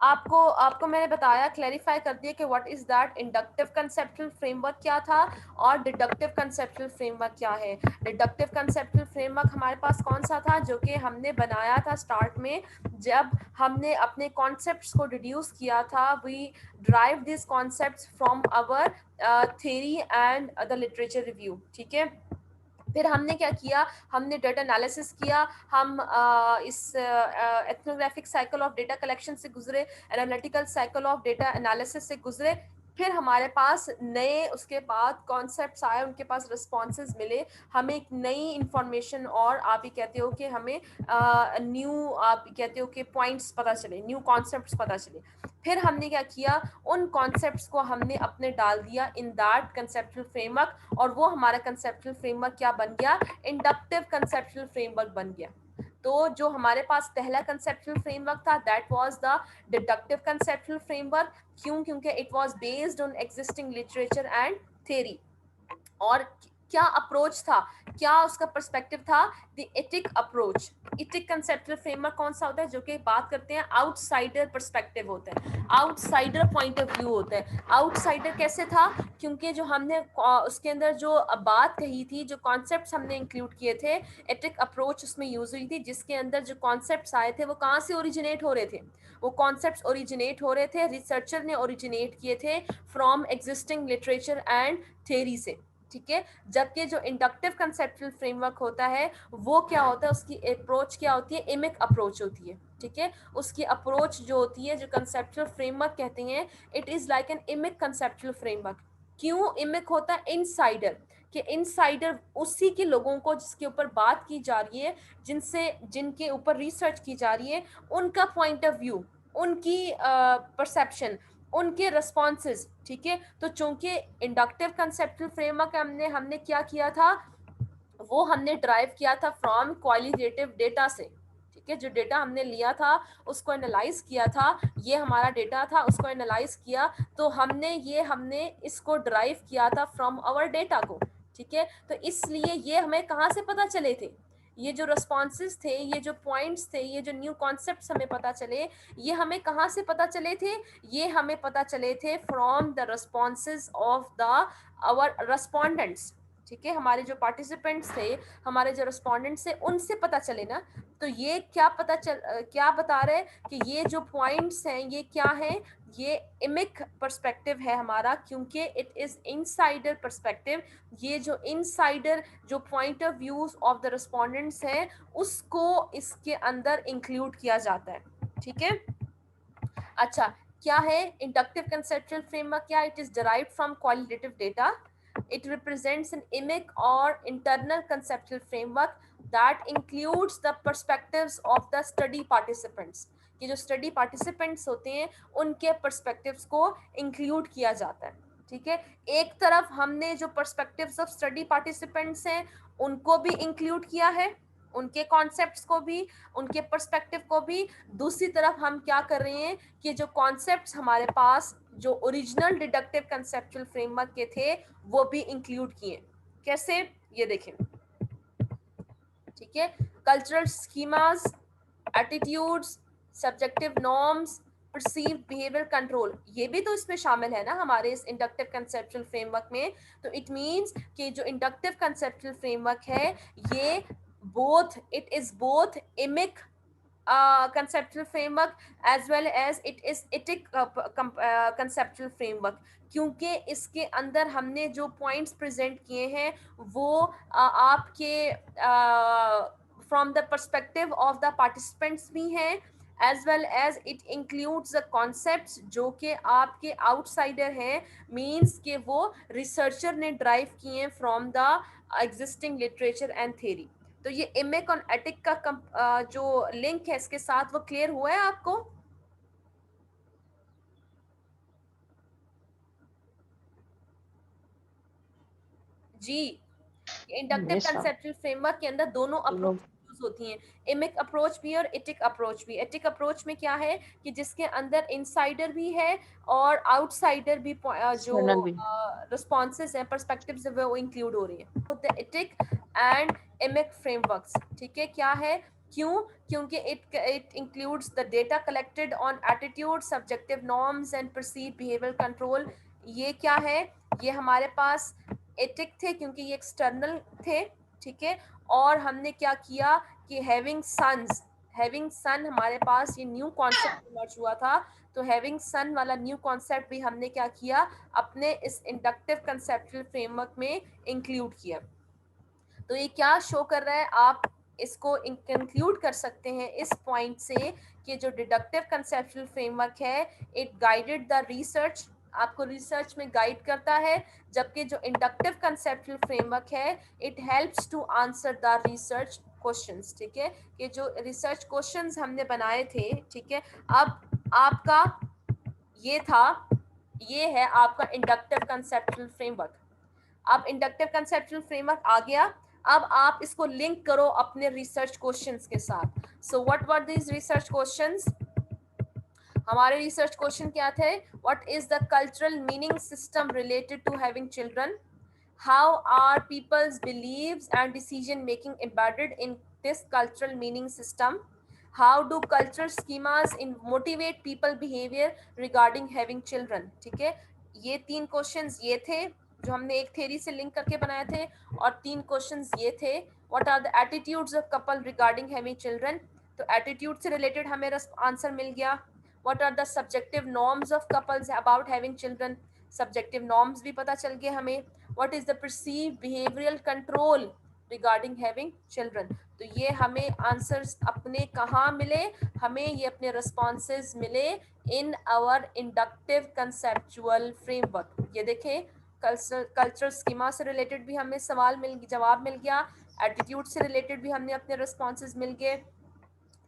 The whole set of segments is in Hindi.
आपको आपको मैंने बताया, क्लैरिफाई कर दिया कि what is that inductive conceptual framework क्या था और डिडक्टिव कंसेप्चुअल फ्रेमवर्क क्या है। डिडक्टिव कंसेप्चुअल फ्रेमवर्क हमारे पास कौन सा था, जो कि हमने बनाया था स्टार्ट में, जब हमने अपने कॉन्सेप्ट्स को डिड्यूस किया था। We drive this concepts from our theory and the literature review. ठीक है, फिर हमने क्या किया, हमने डेटा एनालिसिस किया, हम इस ethnographic cycle of data collection से गुजरे, analytical cycle of data analysis से गुजरे, फिर हमारे पास नए उसके बाद कॉन्सेप्ट्स आए, उनके पास रिस्पॉन्सेज मिले, हमें एक नई इंफॉर्मेशन और आप ये कहते हो कि हमें न्यू आप कहते हो कि पॉइंट्स पता चले, न्यू कॉन्सेप्ट्स पता चले। फिर हमने क्या किया, उन कॉन्सेप्ट्स को हमने अपने डाल दिया इन दैट कंसेप्चुअल फ्रेमवर्क, और वो हमारा कंसेप्चुअल फ्रेमवर्क क्या बन गया, इंडक्टिव कंसेप्चुअल फ्रेमवर्क बन गया। तो जो हमारे पास पहला कंसेप्चुअल फ्रेमवर्क था, that was the deductive conceptual framework. क्यों? क्योंकि it was based on existing literature and theory. और क्या अप्रोच था, क्या उसका पर्सपेक्टिव था, the ethic approach. Ethic conceptual framework कौन सा होता है, जो कि बात करते हैं आउटसाइडर पर्सपेक्टिव होता है, आउटसाइडर पॉइंट ऑफ व्यू होता है। आउटसाइडर कैसे था, क्योंकि जो हमने उसके अंदर जो बात कही थी, जो कॉन्सेप्ट्स हमने इंक्लूड किए थे, एथिक अप्रोच उसमें यूज हुई थी, जिसके अंदर जो कॉन्सेप्ट्स आए थे वो कहाँ से ओरिजिनेट हो रहे थे, वो कॉन्सेप्ट्स ओरिजिनेट हो रहे थे, रिसर्चर ने ओरिजिनेट किए थे from existing literature and theory से। ठीक है, जबकि जो इंडक्टिव कंसेप्चुअल फ्रेमवर्क होता है वो क्या होता है, उसकी अप्रोच क्या होती है, इमिक अप्रोच होती है। ठीक है, उसकी अप्रोच जो होती है, जो कंसेप्चुअल फ्रेमवर्क कहते हैं, it is like an emic conceptual framework. क्यों इमिक होता है, इनसाइडर, कि इनसाइडर उसी के लोगों को जिसके ऊपर बात की जा रही है, जिनसे जिनके ऊपर रिसर्च की जा रही है, उनका पॉइंट ऑफ व्यू, उनकी परसेप्शन, उनके रिस्पॉन्सेज। ठीक है, तो चूंकि इंडक्टिव कंसेप्चुअल फ्रेमवर्क हमने क्या किया था, वो हमने ड्राइव किया था फ्रॉम क्वालिटेटिव डेटा से। ठीक है, जो डेटा हमने लिया था उसको एनालाइज किया था, ये हमारा डेटा था, उसको एनालाइज किया, तो हमने इसको ड्राइव किया था फ्रॉम आवर डेटा को। ठीक है, तो इसलिए ये हमें कहाँ से पता चले थे, ये जो रिस्पॉन्सेज थे, ये जो पॉइंट्स थे, ये जो न्यू कॉन्सेप्ट्स हमें पता चले, ये हमें कहाँ से पता चले थे, ये हमें पता चले थे from the responses of the our respondents. ठीक है, हमारे जो पार्टिसिपेंट्स थे, हमारे जो रिस्पोंडेंट्स थे, उनसे पता चले ना। तो ये क्या बता रहे हैं कि ये जो पॉइंट्स हैं ये क्या है, ये इमिक पर्सपेक्टिव है हमारा, क्योंकि इट इज इनसाइडर पर्सपेक्टिव। ये जो इनसाइडर जो point of views of the respondents हैं, उसको इसके अंदर इंक्लूड किया जाता है। ठीक है, अच्छा, क्या है इंडक्टिव कंसेप्चुअल फ्रेमवर्क, क्या, it is derived from qualitative data. It represents an emic or internal conceptual framework that includes the perspectives of the study participants। कि जो स्टडी पार्टिसिपेंट्स होते हैं उनके पर्सपेक्टिव्स को इंक्लूड किया जाता है। ठीक है, एक तरफ हमने जो पर्सपेक्टिव्स ऑफ स्टडी पार्टिसिपेंट्स हैं उनको भी इंक्लूड किया है, उनके कॉन्सेप्ट्स को भी, उनके पर्सपेक्टिव को भी। दूसरी तरफ हम क्या कर रहे हैं कि जो कॉन्सेप्ट्स हमारे पास जो ओरिजिनल डिडक्टिव कंसेप्चुअल फ्रेमवर्क के थे वो भी इंक्लूड किए। कैसे, ये देखें। ठीक है, cultural schemas, attitudes, subjective norms, perceived behaviour control, ये भी तो इसमें शामिल है ना हमारे इस इंडक्टिव कंसेप्चुअल फ्रेमवर्क में। तो इट मींस कि जो इंडक्टिव कंसेप्चुअल फ्रेमवर्क है, ये both, it is both emic conceptual framework as well as it is ethic conceptual framework, क्योंकि इसके अंदर हमने जो पॉइंट्स प्रेजेंट किए हैं वो आपके from the perspective of the participants भी हैं, as well as it includes the concepts जो कि आपके आउटसाइडर हैं, मीन्स कि वो रिसर्चर ने ड्राइव किए from the existing literature and theory. तो ये इमिक और एटिक का जो लिंक है इसके साथ, वो क्लियर हुआ है आपको? जी, inductive yes sir. Conceptual framework के अंदर दोनों अप्रोच यूज होती हैं, इमिक अप्रोच भी और एटिक अप्रोच भी। एटिक अप्रोच में क्या है कि जिसके अंदर इनसाइडर भी है और आउटसाइडर भी जो एक्सटर्नल भी। रिस्पॉन्सेज हैं, पर्सपेक्टिव्स हैं, वो इंक्लूड हो रही है। द एटिक एंड इमिक फ्रेमवर्क्स, ठीक है, क्या है, क्यों? क्योंकि it includes the data collected on attitude, subjective norms and perceived behavioral control. ये क्या है? ये हमारे पास एथिक थे क्योंकि ये एक्सटर्नल थे, ठीक है। और हमने क्या किया कि हैविंग सन हमारे पास ये न्यू कॉन्सेप्ट इमर्ज हुआ था, तो हैविंग सन वाला न्यू कॉन्सेप्ट भी हमने क्या किया, अपने इस इंडक्टिव कंसेप्चुअल फ्रेमवर्क में इंक्लूड किया। तो ये क्या शो कर रहा है, आप इसको कंक्लूड कर सकते हैं इस पॉइंट से कि जो डिडक्टिव कंसेप्चुअल फ्रेमवर्क है इट गाइडेड द रिसर्च, आपको रिसर्च में गाइड करता है, जबकि जो इंडक्टिव कंसेप्चुअल फ्रेमवर्क है it helps to answer the research questions, ठीक है। कि जो रिसर्च क्वेश्चंस हमने बनाए थे, ठीक है। अब आपका ये था, ये है आपका इंडक्टिव कंसेप्चुअल फ्रेमवर्क। अब इंडक्टिव कंसेप्चुअल फ्रेमवर्क आ गया, अब आप इसको लिंक करो अपने रिसर्च क्वेश्चंस के साथ। So what were these research questions? हमारे रिसर्च क्वेश्चन क्या थे? What is the cultural meaning system related to having children? How are peoples beliefs and decision making embedded in this cultural meaning system? How do cultural schemas in motivate people behaviour regarding having children? ठीक है, ये 3 क्वेश्चंस ये थे जो हमने एक थ्योरी से लिंक करके बनाए थे, और 3 क्वेश्चंस ये थे, what are the attitudes of couple regarding having children? तो एटीट्यूड से रिलेटेड हमें आंसर मिल गया। What are the subjective norms of couples about having children? Subjective norms भी पता चल गए हमें। What is the perceived behavioural control regarding having children? तो ये हमें आंसर्स अपने कहाँ मिले, हमें ये अपने रिस्पॉन्सेज मिले in our inductive conceptual framework. ये देखें, कल्चरल स्कीमा से रिलेटेड भी हमें जवाब मिल गया, एटीट्यूड से रिलेटेड भी हमने अपने रिस्पॉन्सेज मिल गए,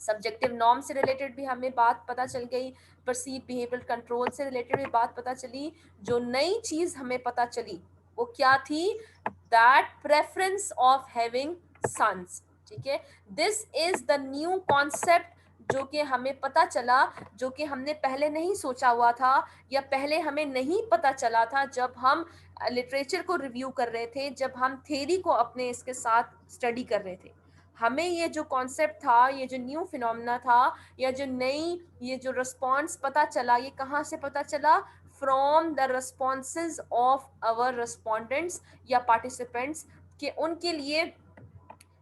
सब्जेक्टिव नॉर्म से रिलेटेड भी हमें बात पता चल गई, परसीव बिहेवियर कंट्रोल से रिलेटेड भी बात पता चली। जो नई चीज हमें पता चली वो क्या थी? That preference of having sons, ठीक है। This is the new concept जो कि हमें पता चला, जो कि हमने पहले नहीं सोचा हुआ था, या पहले हमें नहीं पता चला था जब हम लिटरेचर को रिव्यू कर रहे थे, जब हम थ्योरी को अपने इसके साथ स्टडी कर रहे थे। हमें ये जो कॉन्सेप्ट था, ये जो न्यू फिनोमेना था, या जो नई ये जो रिस्पॉन्स पता चला, ये कहाँ से पता चला? From the responses of our respondents या पार्टिसिपेंट्स, कि उनके लिए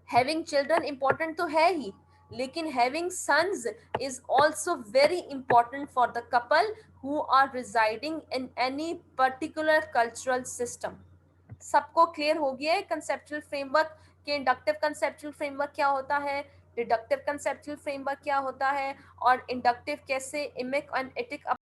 हैविंग चिल्ड्रन इम्पोर्टेंट तो है ही, लेकिन having sons is also very important for the couple who are residing in any particular cultural system. सबको क्लियर हो गया है कंसेप्चुअल फ्रेमवर्क के इंडक्टिव कंसेप्चुअल फ्रेमवर्क क्या होता है, डिडक्टिव कंसेप्चुअल फ्रेमवर्क क्या होता है, और इंडक्टिव कैसे इमिक एंड एटिक